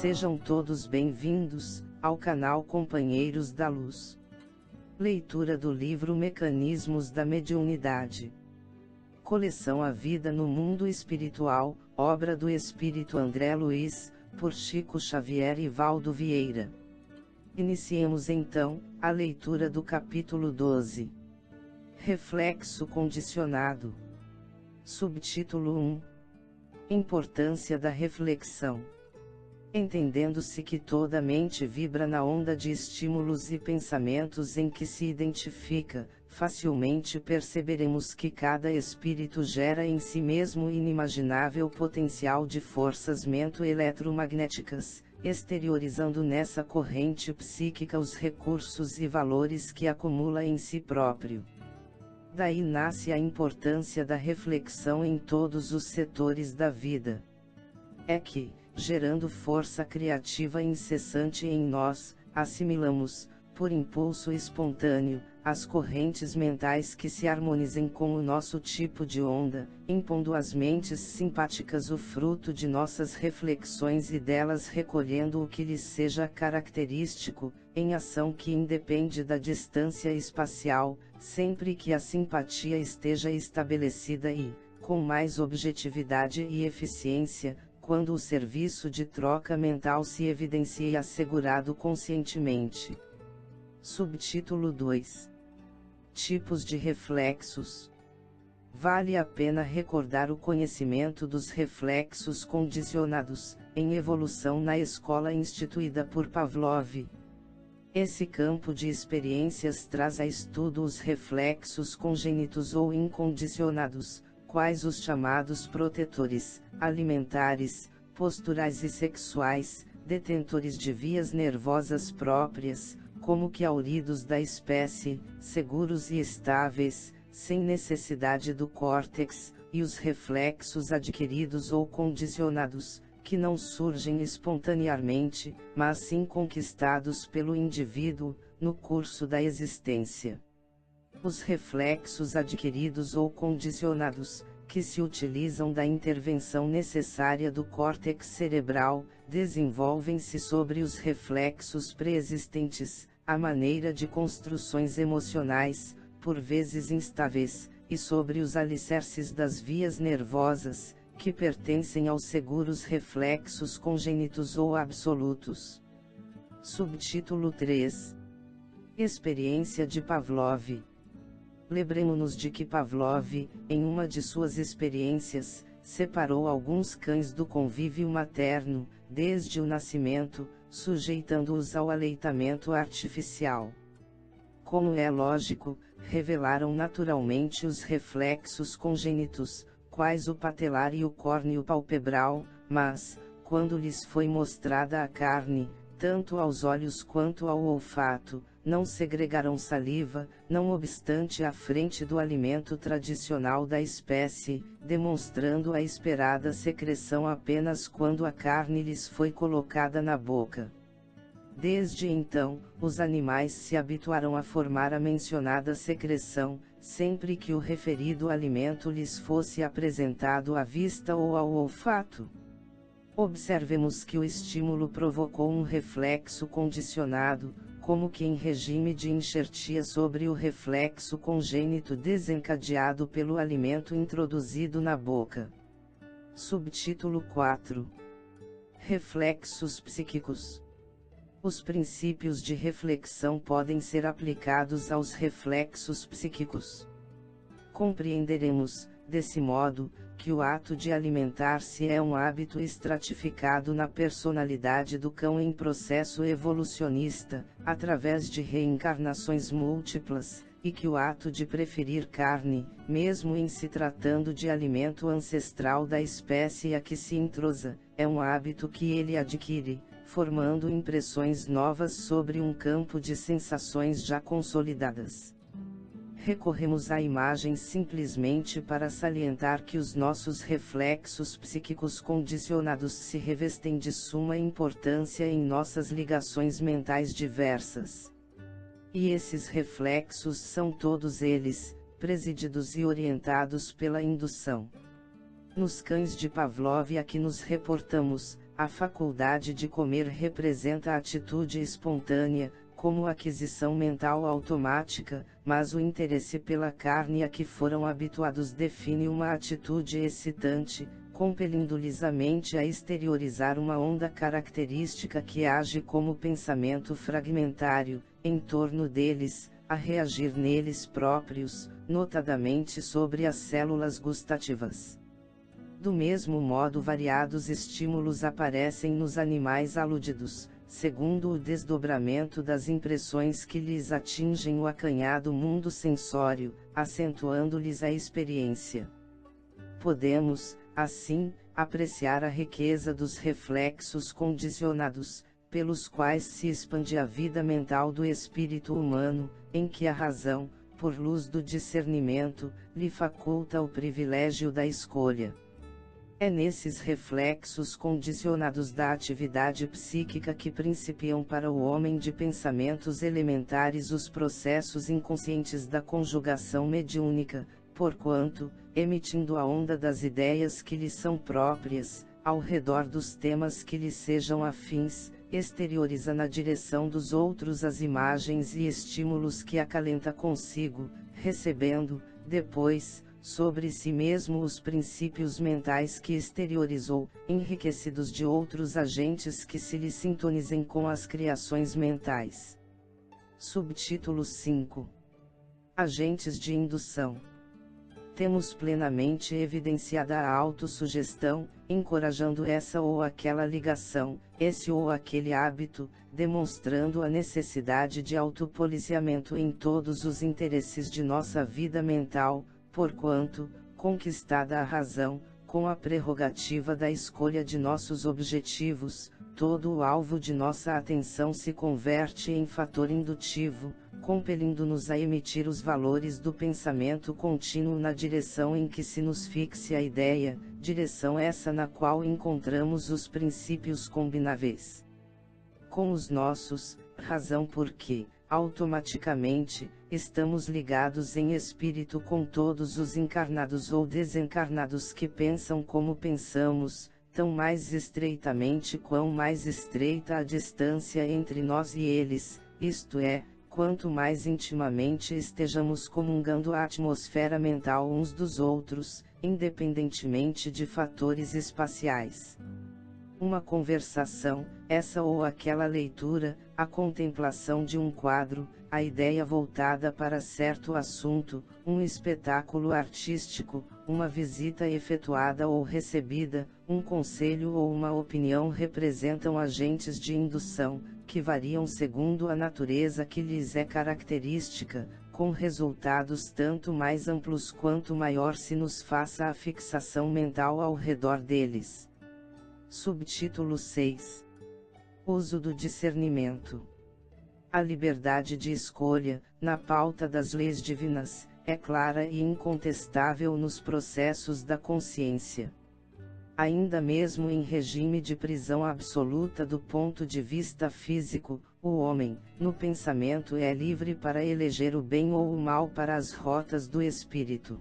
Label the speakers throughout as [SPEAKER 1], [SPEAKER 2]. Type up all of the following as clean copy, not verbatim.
[SPEAKER 1] Sejam todos bem-vindos ao canal Companheiros da Luz. Leitura do livro Mecanismos da Mediunidade. Coleção A Vida no Mundo Espiritual, obra do Espírito André Luiz, por Chico Xavier e Valdo Vieira. Iniciemos então a leitura do capítulo 12. Reflexo condicionado. Subtítulo 1. Importância da reflexão. Entendendo-se que toda mente vibra na onda de estímulos e pensamentos em que se identifica, facilmente perceberemos que cada espírito gera em si mesmo inimaginável potencial de forças mento-eletromagnéticas, exteriorizando nessa corrente psíquica os recursos e valores que acumula em si próprio. Daí nasce a importância da reflexão em todos os setores da vida. É que, gerando força criativa incessante em nós, assimilamos, por impulso espontâneo, as correntes mentais que se harmonizem com o nosso tipo de onda, impondo às mentes simpáticas o fruto de nossas reflexões e delas recolhendo o que lhes seja característico, em ação que independe da distância espacial, sempre que a simpatia esteja estabelecida e, com mais objetividade e eficiência, quando o serviço de troca mental se evidencie assegurado conscientemente. Subtítulo 2. Tipos de reflexos. Vale a pena recordar o conhecimento dos reflexos condicionados, em evolução na escola instituída por Pavlov. Esse campo de experiências traz a estudo os reflexos congênitos ou incondicionados, quais os chamados protetores, alimentares, posturais e sexuais, detentores de vias nervosas próprias, como que auridos da espécie, seguros e estáveis, sem necessidade do córtex, e os reflexos adquiridos ou condicionados, que não surgem espontaneamente, mas sim conquistados pelo indivíduo, no curso da existência. Os reflexos adquiridos ou condicionados, que se utilizam da intervenção necessária do córtex cerebral, desenvolvem-se sobre os reflexos pré-existentes, à maneira de construções emocionais, por vezes instáveis, e sobre os alicerces das vias nervosas, que pertencem aos seguros reflexos congênitos ou absolutos. Subtítulo 3. Experiência de Pavlov. Lembremo-nos de que Pavlov, em uma de suas experiências, separou alguns cães do convívio materno, desde o nascimento, sujeitando-os ao aleitamento artificial. Como é lógico, revelaram naturalmente os reflexos congênitos, quais o patelar e o córneo palpebral, mas, quando lhes foi mostrada a carne, tanto aos olhos quanto ao olfato, não segregaram saliva, não obstante à frente do alimento tradicional da espécie, demonstrando a esperada secreção apenas quando a carne lhes foi colocada na boca. Desde então, os animais se habituaram a formar a mencionada secreção, sempre que o referido alimento lhes fosse apresentado à vista ou ao olfato. Observemos que o estímulo provocou um reflexo condicionado, como que em regime de enxertia sobre o reflexo congênito desencadeado pelo alimento introduzido na boca. Subtítulo 4. Reflexos psíquicos. Os princípios de reflexão podem ser aplicados aos reflexos psíquicos. Compreenderemos, desse modo, que o ato de alimentar-se é um hábito estratificado na personalidade do cão em processo evolucionista, através de reencarnações múltiplas, e que o ato de preferir carne, mesmo em se tratando de alimento ancestral da espécie a que se entrosa, é um hábito que ele adquire, formando impressões novas sobre um campo de sensações já consolidadas. Recorremos à imagem simplesmente para salientar que os nossos reflexos psíquicos condicionados se revestem de suma importância em nossas ligações mentais diversas. E esses reflexos são todos eles, presididos e orientados pela indução. Nos cães de Pavlov a que nos reportamos, A faculdade de comer representa a atitude espontânea, como aquisição mental automática, mas o interesse pela carne a que foram habituados define uma atitude excitante, compelindo-lhes a mente a exteriorizar uma onda característica que age como pensamento fragmentário, em torno deles, a reagir neles próprios, notadamente sobre as células gustativas. Do mesmo modo, variados estímulos aparecem nos animais aludidos, segundo o desdobramento das impressões que lhes atingem o acanhado mundo sensório, acentuando-lhes a experiência. Podemos, assim, apreciar a riqueza dos reflexos condicionados, pelos quais se expande a vida mental do espírito humano, em que a razão, por luz do discernimento, lhe faculta o privilégio da escolha. É nesses reflexos condicionados da atividade psíquica que principiam para o homem de pensamentos elementares os processos inconscientes da conjugação mediúnica, porquanto, emitindo a onda das ideias que lhe são próprias, ao redor dos temas que lhe sejam afins, exterioriza na direção dos outros as imagens e estímulos que acalenta consigo, recebendo, depois, sobre si mesmo os princípios mentais que exteriorizou, enriquecidos de outros agentes que se lhe sintonizem com as criações mentais. Subtítulo 5. Agentes de indução. Temos plenamente evidenciada a autossugestão, encorajando essa ou aquela ligação, esse ou aquele hábito, demonstrando a necessidade de autopoliciamento em todos os interesses de nossa vida mental, porquanto, conquistada a razão, com a prerrogativa da escolha de nossos objetivos, todo o alvo de nossa atenção se converte em fator indutivo, compelindo-nos a emitir os valores do pensamento contínuo na direção em que se nos fixe a ideia, direção essa na qual encontramos os princípios combináveis com os nossos, razão porque, automaticamente, estamos ligados em espírito com todos os encarnados ou desencarnados que pensam como pensamos, tão mais estreitamente quão mais estreita a distância entre nós e eles, isto é, quanto mais intimamente estejamos comungando a atmosfera mental uns dos outros, independentemente de fatores espaciais. Uma conversação, essa ou aquela leitura, a contemplação de um quadro, a ideia voltada para certo assunto, um espetáculo artístico, uma visita efetuada ou recebida, um conselho ou uma opinião representam agentes de indução, que variam segundo a natureza que lhes é característica, com resultados tanto mais amplos quanto maior se nos faça a fixação mental ao redor deles. Subtítulo 6. Uso do discernimento. A liberdade de escolha, na pauta das leis divinas, é clara e incontestável nos processos da consciência. Ainda mesmo em regime de prisão absoluta do ponto de vista físico, o homem, no pensamento é livre para eleger o bem ou o mal para as rotas do espírito.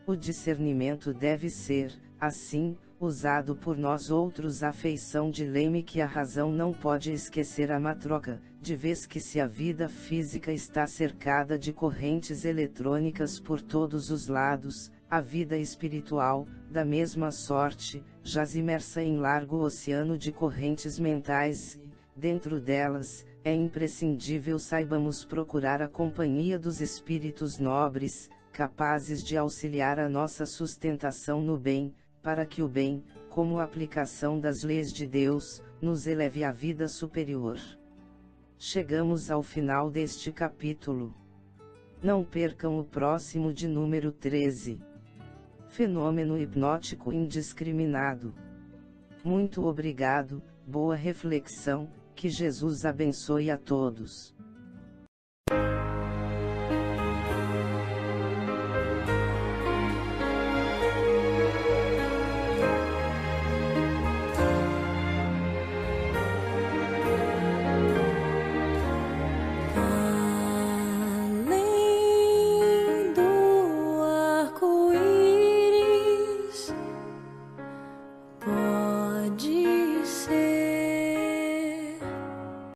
[SPEAKER 1] O discernimento deve ser, assim, usado por nós outros à feição de leme que a razão não pode esquecer a matroca, de vez que se a vida física está cercada de correntes eletrônicas por todos os lados, a vida espiritual, da mesma sorte, jaz imersa em largo oceano de correntes mentais e, dentro delas, é imprescindível saibamos procurar a companhia dos espíritos nobres, capazes de auxiliar a nossa sustentação no bem, para que o bem, como aplicação das leis de Deus, nos eleve à vida superior. Chegamos ao final deste capítulo. Não percam o próximo de número 13. Fenômeno hipnótico indiscriminado. Muito obrigado, boa reflexão, que Jesus abençoe a todos.